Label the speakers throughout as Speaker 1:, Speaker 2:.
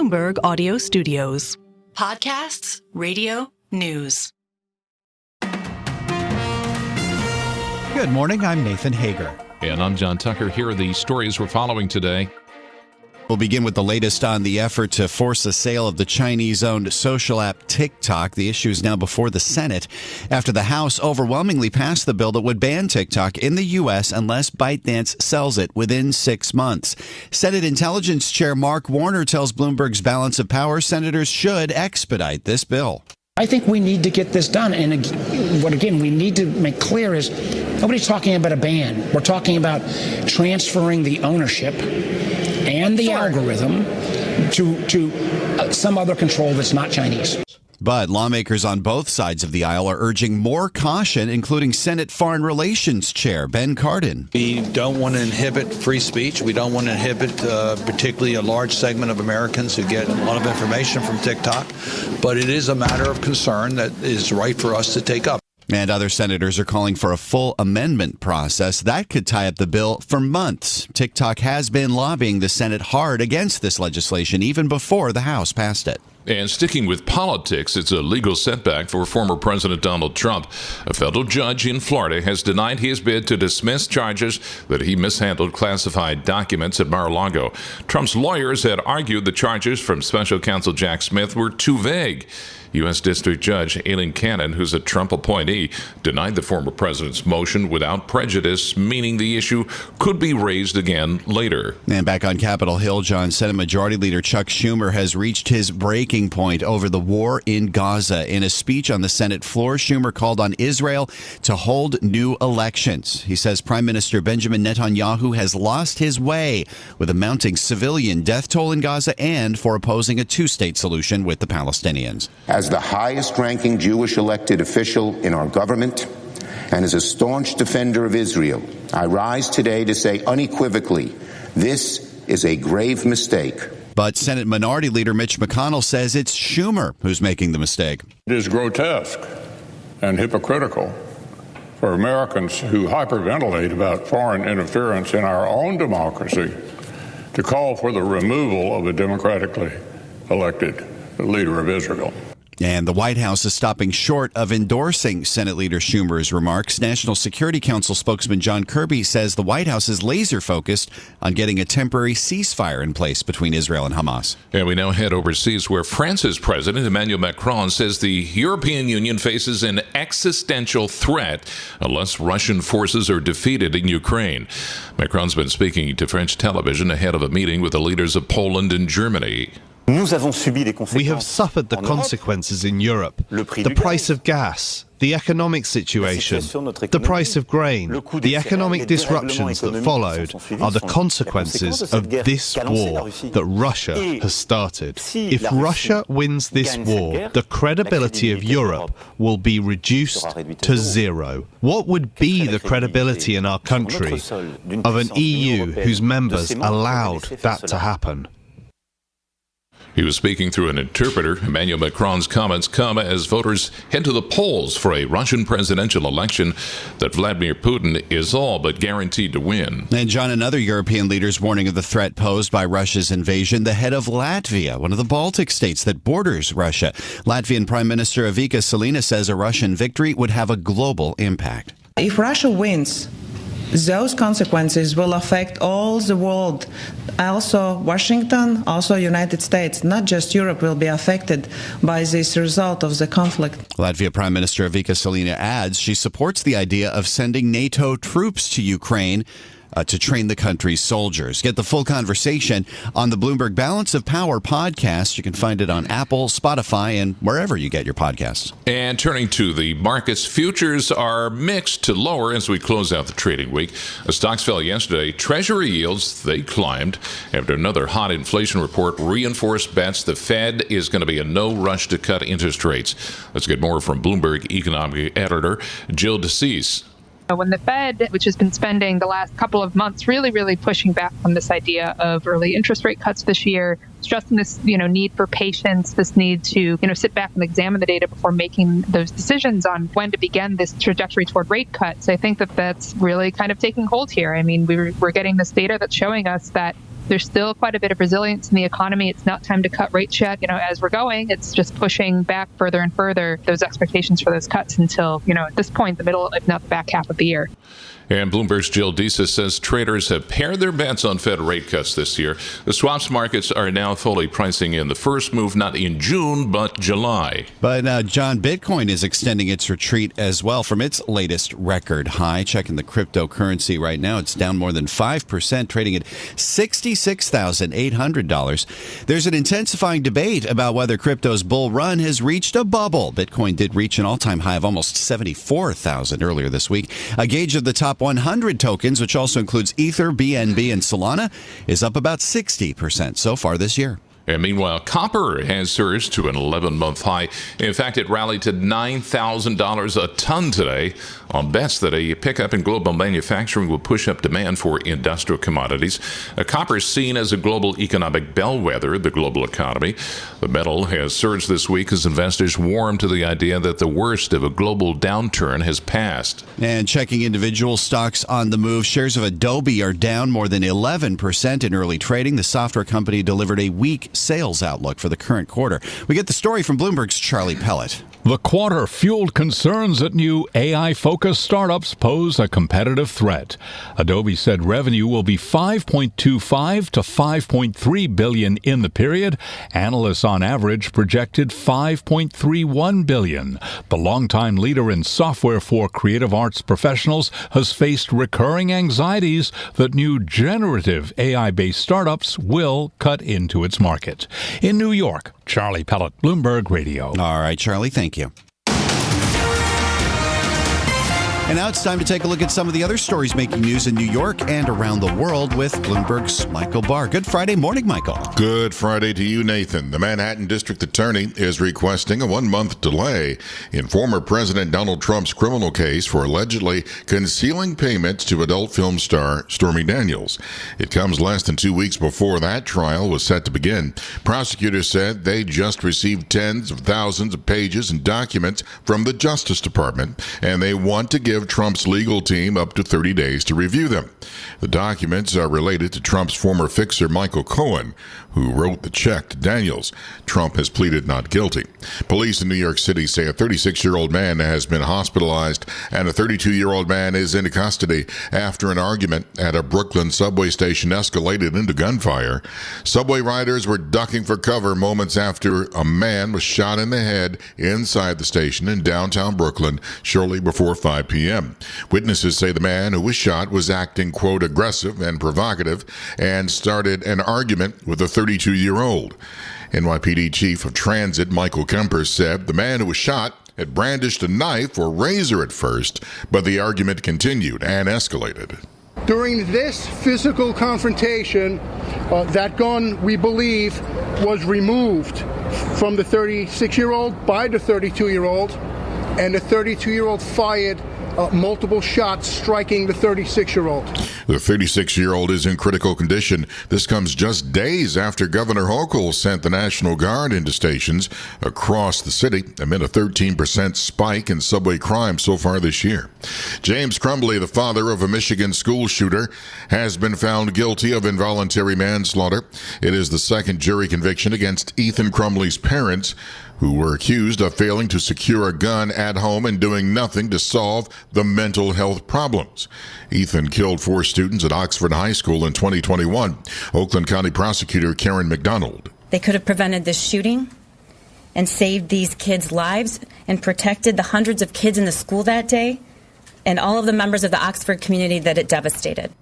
Speaker 1: Bloomberg Audio Studios.
Speaker 2: Podcasts, radio, news.
Speaker 3: Good morning, I'm Nathan Hager.
Speaker 4: And I'm John Tucker. Here are the stories we're following today.
Speaker 3: We'll begin with the latest on the effort to force a sale of the Chinese-owned social app TikTok. The issue is now before the Senate after the House overwhelmingly passed the bill that would ban TikTok in the U.S. unless ByteDance sells it within 6 months. Senate Intelligence Chair Mark Warner tells Bloomberg's Balance of Power senators should expedite this bill.
Speaker 5: I think we need to get this done. And what, again, we need to make clear is nobody's talking about a ban. We're talking about transferring the ownership and the algorithm to some other control that's not Chinese.
Speaker 3: But lawmakers on both sides of the aisle are urging more caution, including Senate Foreign Relations Chair Ben Cardin.
Speaker 6: We don't want to inhibit free speech. We don't want to inhibit particularly a large segment of Americans who get a lot of information from TikTok. But it is a matter of concern that is right for us to take up.
Speaker 3: And other senators are calling for a full amendment process. That could tie up the bill for months. TikTok has been lobbying the Senate hard against this legislation even before the House passed it.
Speaker 4: And sticking with politics, it's a legal setback for former President Donald Trump. A federal judge in Florida has denied his bid to dismiss charges that he mishandled classified documents at Mar-a-Lago. Trump's lawyers had argued the charges from special counsel Jack Smith were too vague. U.S. District Judge Aileen Cannon, who's a Trump appointee, denied the former president's motion without prejudice, meaning the issue could be raised again later.
Speaker 3: And back on Capitol Hill, John, Senate Majority Leader Chuck Schumer has reached his breaking point over the war in Gaza. In a speech on the Senate floor, Schumer called on Israel to hold new elections. He says Prime Minister Benjamin Netanyahu has lost his way with a mounting civilian death toll in Gaza and for opposing a two-state solution with the Palestinians.
Speaker 7: As the highest-ranking Jewish elected official in our government and as a staunch defender of Israel, I rise today to say unequivocally, this is a grave mistake.
Speaker 3: But Senate Minority Leader Mitch McConnell says it's Schumer who's making the mistake.
Speaker 8: It is grotesque and hypocritical for Americans who hyperventilate about foreign interference in our own democracy to call for the removal of a democratically elected leader of Israel.
Speaker 3: And the White House is stopping short of endorsing Senate Leader Schumer's remarks. National Security Council spokesman John Kirby says the White House is laser focused on getting a temporary ceasefire in place between Israel and Hamas.
Speaker 4: And we now head overseas where France's President Emmanuel Macron says the European Union faces an existential threat unless Russian forces are defeated in Ukraine. Macron's been speaking to French television ahead of a meeting with the leaders of Poland and Germany.
Speaker 9: We have suffered the consequences in Europe. The price of gas, the economic situation, the price of grain, the economic disruptions that followed are the consequences of this war that Russia has started. If Russia wins this war, the credibility of Europe will be reduced to zero. What would be the credibility in our country of an EU whose members allowed that to happen?
Speaker 4: He was speaking through an interpreter. Emmanuel Macron's comments come as voters head to the polls for a Russian presidential election that Vladimir Putin is all but guaranteed to win.
Speaker 3: And John, another European leader's warning of the threat posed by Russia's invasion. The head of Latvia, one of the Baltic states that borders Russia. Latvian Prime Minister Ieva Kaļina says a Russian victory would have a global impact.
Speaker 10: If Russia wins, those consequences will affect all the world. Also Washington, also United States, not just Europe will be affected by this result of the conflict.
Speaker 3: Latvia Prime Minister Ieva Kaļina adds she supports the idea of sending NATO troops to Ukraine to train the country's soldiers. Get the full conversation on the Bloomberg Balance of Power podcast. You can find it on Apple, Spotify, and wherever you get your podcasts.
Speaker 4: And turning to the markets, futures are mixed to lower as we close out the trading week. The stocks fell yesterday. Treasury yields, they climbed after another hot inflation report reinforced bets the Fed is going to be in no rush to cut interest rates. Let's get more from Bloomberg economic editor Jill DeCease.
Speaker 11: When the Fed, which has been spending the last couple of months really pushing back on this idea of early interest rate cuts this year, stressing this, need for patience, this need to, sit back and examine the data before making those decisions on when to begin this trajectory toward rate cuts. I think that that's really kind of taking hold here. I mean, we're getting this data that's showing us that There's still quite a bit of resilience in the economy. It's not time to cut rates yet. As we're going, it's just pushing back further and further those expectations for those cuts until, at this point, the middle, if not the back half of the year.
Speaker 4: And Bloomberg's Jill Deesa says traders have pared their bets on Fed rate cuts this year. The swaps markets are now fully pricing in the first move, not in June, but July.
Speaker 3: But, John, Bitcoin is extending its retreat as well from its latest record high. Checking the cryptocurrency right now, it's down more than 5%, trading at $66,800. There's an intensifying debate about whether crypto's bull run has reached a bubble. Bitcoin did reach an all-time high of almost 74,000 earlier this week. A gauge of the top 100 tokens, which also includes Ether, BNB, and Solana, is up about 60% so far this year.
Speaker 4: And meanwhile, copper has surged to an 11-month high. In fact, it rallied to $9,000 a ton today on bets that a pickup in global manufacturing will push up demand for industrial commodities. Copper is seen as a global economic bellwether, the global economy. The metal has surged this week as investors warm to the idea that the worst of a global downturn has passed.
Speaker 3: And checking individual stocks on the move, shares of Adobe are down more than 11% in early trading. The software company delivered a weak sales outlook for the current quarter. We get the story from Bloomberg's Charlie Pellet.
Speaker 12: The quarter fueled concerns that new AI-focused startups pose a competitive threat. Adobe said revenue will be $5.25 to $5.3 billion in the period. Analysts on average projected $5.31 billion. The longtime leader in software for creative arts professionals has faced recurring anxieties that new generative AI-based startups will cut into its market. In New York, Charlie Pellet, Bloomberg Radio.
Speaker 3: All right, Charlie, thank you. And now it's time to take a look at some of the other stories making news in New York and around the world with Bloomberg's Michael Barr. Good Friday morning, Michael.
Speaker 13: Good Friday to you, Nathan. The Manhattan District Attorney is requesting a 1-month delay in former President Donald Trump's criminal case for allegedly concealing payments to adult film star Stormy Daniels. It comes less than 2 weeks before that trial was set to begin. Prosecutors said they just received tens of thousands of pages and documents from the Justice Department, and they want to give Trump's legal team up to 30 days to review them. The documents are related to Trump's former fixer Michael Cohen, who wrote the check to Daniels. Trump has pleaded not guilty. Police in New York City say a 36-year-old man has been hospitalized and a 32-year-old man is in custody after an argument at a Brooklyn subway station escalated into gunfire. Subway riders were ducking for cover moments after a man was shot in the head inside the station in downtown Brooklyn shortly before 5 p.m. Witnesses say the man who was shot was acting, quote, aggressive and provocative and started an argument with a 32-year-old. NYPD Chief of Transit Michael Kemper said the man who was shot had brandished a knife or razor at first, but the argument continued and escalated.
Speaker 14: During this physical confrontation, that gun, we believe, was removed from the 36-year-old by the 32-year-old, and the 32-year-old fired multiple shots, striking the 36-year-old.
Speaker 13: The 36-year-old is in critical condition. This comes just days after Governor Hochul sent the National Guard into stations across the city amid a 13% spike in subway crime so far this year. James Crumbley, the father of a Michigan school shooter, has been found guilty of involuntary manslaughter. It is the second jury conviction against Ethan Crumbley's parents, who were accused of failing to secure a gun at home and doing nothing to solve the mental health problems. Ethan killed 4 students at Oxford High School in 2021. Oakland County Prosecutor Karen McDonald.
Speaker 15: They could have prevented this shooting and saved these kids' lives and protected the hundreds of kids in the school that day and all of the members of the Oxford community that it devastated.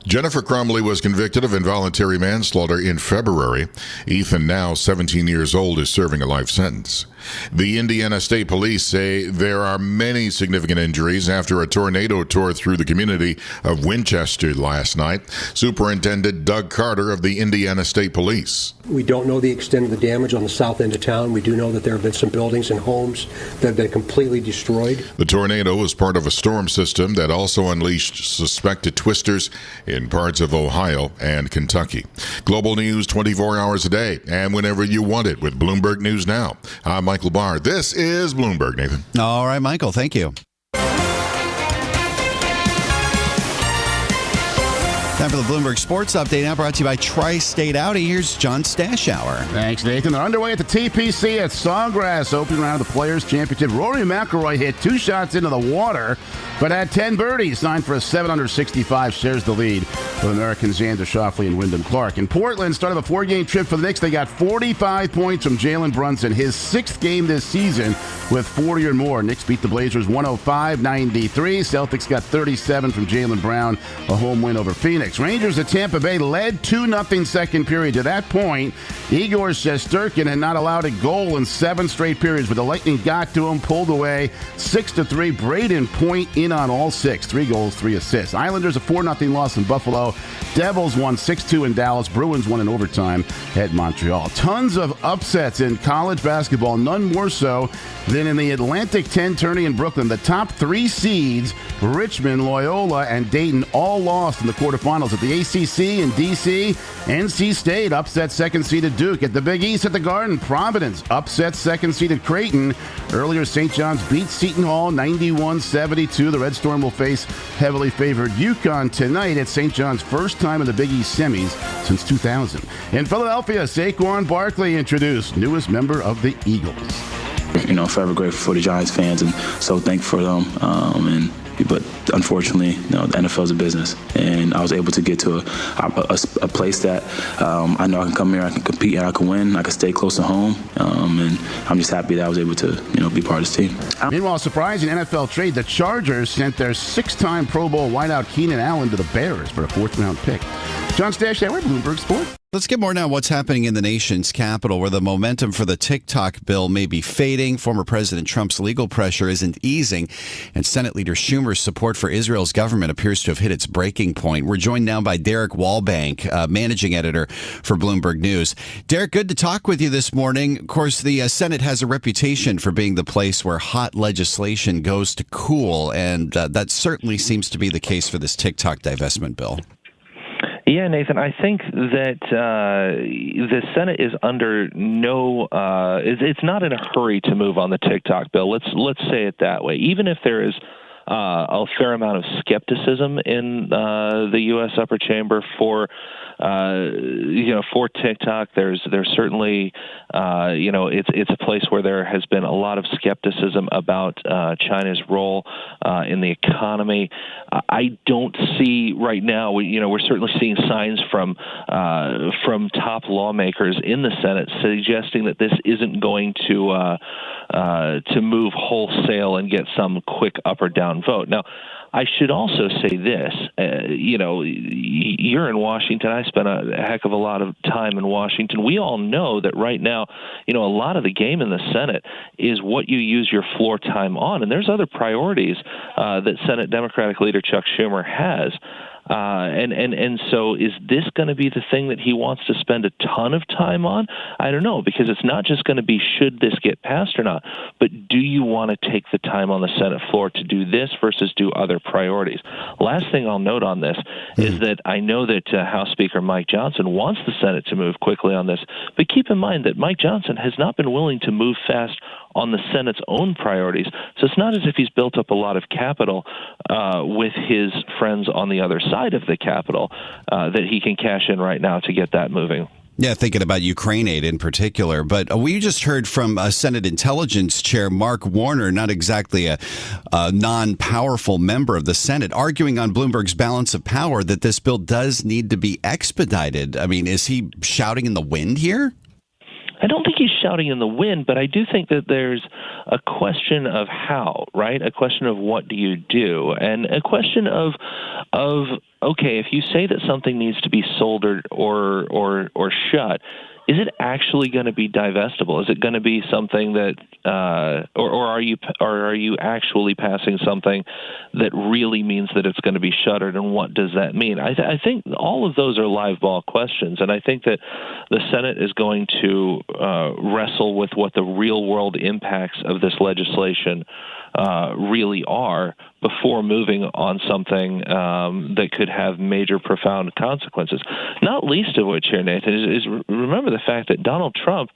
Speaker 13: Jennifer Crumbley was convicted of involuntary manslaughter in February. Ethan, now 17 years old, is serving a life sentence. The Indiana State Police say there are many significant injuries after a tornado tore through the community of Winchester last night. Superintendent Doug Carter of the Indiana State Police.
Speaker 16: We don't know the extent of the damage on the south end of town. We do know that there have been some buildings and homes that have been completely destroyed.
Speaker 13: The tornado was part of a storm system that also unleashed suspected twisters in parts of Ohio and Kentucky. Global news 24 hours a day and whenever you want it with Bloomberg News Now. I'm Michael Barr. This is Bloomberg, Nathan.
Speaker 3: All right, Michael, thank you. Time for the Bloomberg Sports Update, now brought to you by Tri-State Audi. Here's John Stashower.
Speaker 17: Thanks, Nathan. They're underway at the TPC at Sawgrass, opening round of the Players' Championship. Rory McIlroy hit 2 shots into the water, but had 10 birdies, signed for a 765, shares the lead with Americans Xander Schauffele and Wyndham Clark. In Portland, started a 4-game trip for the Knicks. They got 45 points from Jalen Brunson, his 6th game this season with 40 or more. Knicks beat the Blazers 105-93. Celtics got 37 from Jaylen Brown, a home win over Phoenix. Rangers at Tampa Bay led 2-0 second period. To that point, Igor Shesterkin had not allowed a goal in 7 straight periods, but the Lightning got to him, pulled away 6-3. Braden Point in on all 6. 3 goals, 3 assists. Islanders a 4-0 loss in Buffalo. Devils won 6-2 in Dallas. Bruins won in overtime at Montreal. Tons of upsets in college basketball, none more so than in the Atlantic 10 tourney in Brooklyn. The top 3 seeds, Richmond, Loyola, and Dayton, all lost in the quarterfinals. At the ACC in D.C., NC State upset second-seeded Duke. At the Big East at the Garden, Providence upset second-seeded Creighton. Earlier, St. John's beat Seton Hall 91-72. The Red Storm will face heavily favored UConn tonight at St. John's, first time in the Big East semis since 2000. In Philadelphia, Saquon Barkley introduced newest member of the Eagles.
Speaker 18: Forever grateful for the Giants fans and so thankful for them. But unfortunately, the NFL is a business, and I was able to get to a place that I know I can come here, I can compete, and I can win. I can stay close to home, and I'm just happy that I was able to, be part of this team.
Speaker 17: Meanwhile, surprising NFL trade, the Chargers sent their 6-time Pro Bowl wideout Keenan Allen to the Bears for a 4th-round pick. John Stashower, Bloomberg Sports.
Speaker 3: Let's get more now on what's happening in the nation's capital, where the momentum for the TikTok bill may be fading. Former President Trump's legal pressure isn't easing, and Senate Leader Schumer's support for Israel's government appears to have hit its breaking point. We're joined now by Derek Wallbank, managing editor for Bloomberg News. Derek, good to talk with you this morning. Of course, the Senate has a reputation for being the place where hot legislation goes to cool, and that certainly seems to be the case for this TikTok divestment bill.
Speaker 19: Yeah, Nathan, I think that the Senate is under no it's not in a hurry to move on the TikTok bill. Let's say it that way. Even if there is a fair amount of skepticism in the U.S. upper chamber for TikTok, there's certainly it's a place where there has been a lot of skepticism about China's role in the economy. I don't see right now. We're certainly seeing signs from top lawmakers in the Senate suggesting that this isn't going to move wholesale and get some quick up or down vote. Now, I should also say this, you're in Washington. I spent a heck of a lot of time in Washington. We all know that right now, a lot of the game in the Senate is what you use your floor time on. And there's other priorities that Senate Democratic leader Chuck Schumer has. And so is this going to be the thing that he wants to spend a ton of time on? I don't know, because it's not just going to be should this get passed or not, but do you want to take the time on the Senate floor to do this versus do other priorities? Last thing I'll note on this is that I know that House Speaker Mike Johnson wants the Senate to move quickly on this, but keep in mind that Mike Johnson has not been willing to move fast on the Senate's own priorities. So it's not as if he's built up a lot of capital with his friends on the other side of the Capitol that he can cash in right now to get that moving.
Speaker 3: Yeah, thinking about Ukraine aid in particular. But we just heard from Senate Intelligence Chair Mark Warner, not exactly a non-powerful member of the Senate, arguing on Bloomberg's Balance of Power that this bill does need to be expedited. I mean, is he shouting in the wind here?
Speaker 19: I don't think he's shouting in the wind, but I do think that there's a question of how, right? A question of what do you do, and a question of okay, if you say that something needs to be sold or shut, is it actually going to be divestable? Is it going to be something that, or are you actually passing something that really means that it's going to be shuttered? And what does that mean? I think all of those are live ball questions, and I think that the Senate is going to wrestle with what the real world impacts of this legislation really are before moving on something that could have major, profound consequences. Not least of which here, Nathan, is remember the fact that Donald Trump,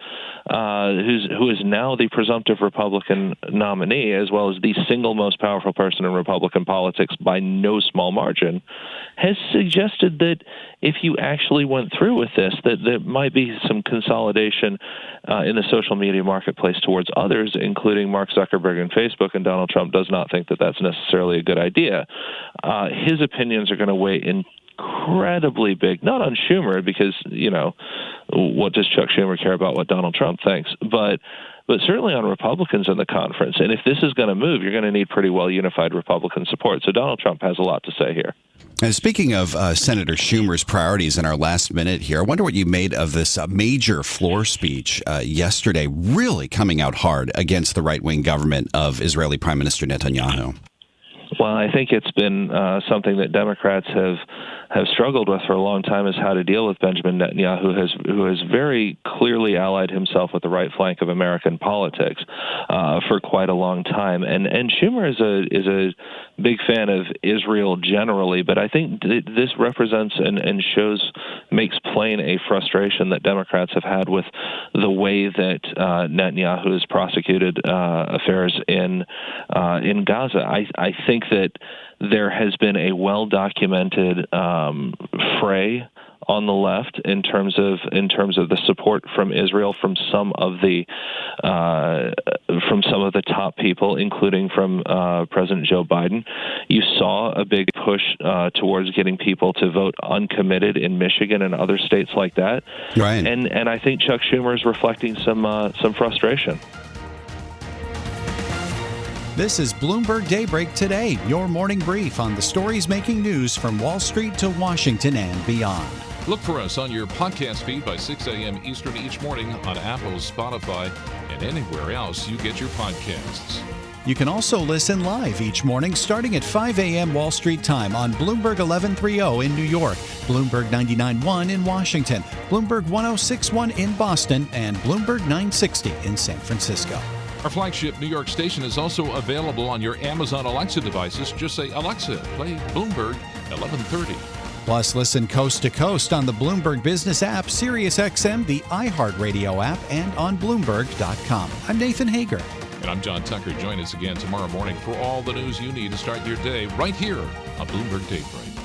Speaker 19: who is now the presumptive Republican nominee, as well as the single most powerful person in Republican politics by no small margin, has suggested that if you actually went through with this, that there might be some consolidation in the social media marketplace towards others, including Mark Zuckerberg and Facebook, and Donald Trump does not think that that's necessarily a good idea. His opinions are going to weigh incredibly big, not on Schumer, because, what does Chuck Schumer care about what Donald Trump thinks, but certainly on Republicans in the conference. And if this is going to move, you're going to need pretty well unified Republican support. So Donald Trump has a lot to say here.
Speaker 3: And speaking of Senator Schumer's priorities in our last minute here, I wonder what you made of this major floor speech yesterday, really coming out hard against the right-wing government of Israeli Prime Minister Netanyahu.
Speaker 19: Well, I think it's been something that Democrats have struggled with for a long time, is how to deal with Benjamin Netanyahu, who has very clearly allied himself with the right flank of American politics for quite a long time. And Schumer is a big fan of Israel generally, but I think this represents and makes plain a frustration that Democrats have had with the way that Netanyahu has prosecuted affairs in Gaza. I think that there has been a well-documented fray on the left in terms of the support from Israel from some of the top people, including from President Joe Biden. You saw a big push towards getting people to vote uncommitted in Michigan and other states like that.
Speaker 3: Right.
Speaker 19: And I think Chuck Schumer is reflecting some frustration.
Speaker 3: This is Bloomberg Daybreak Today, your morning brief on the stories making news from Wall Street to Washington and beyond.
Speaker 4: Look for us on your podcast feed by 6 a.m. Eastern each morning on Apple, Spotify, and anywhere else you get your podcasts.
Speaker 3: You can also listen live each morning starting at 5 a.m. Wall Street time on Bloomberg 1130 in New York, Bloomberg 99.1 in Washington, Bloomberg 106.1 in Boston, and Bloomberg 960 in San Francisco.
Speaker 4: Our flagship New York station is also available on your Amazon Alexa devices. Just say, Alexa, play Bloomberg 1130.
Speaker 3: Plus, listen coast to coast on the Bloomberg Business app, SiriusXM, the iHeartRadio app, and on Bloomberg.com. I'm Nathan Hager.
Speaker 4: And I'm John Tucker. Join us again tomorrow morning for all the news you need to start your day right here on Bloomberg Daybreak.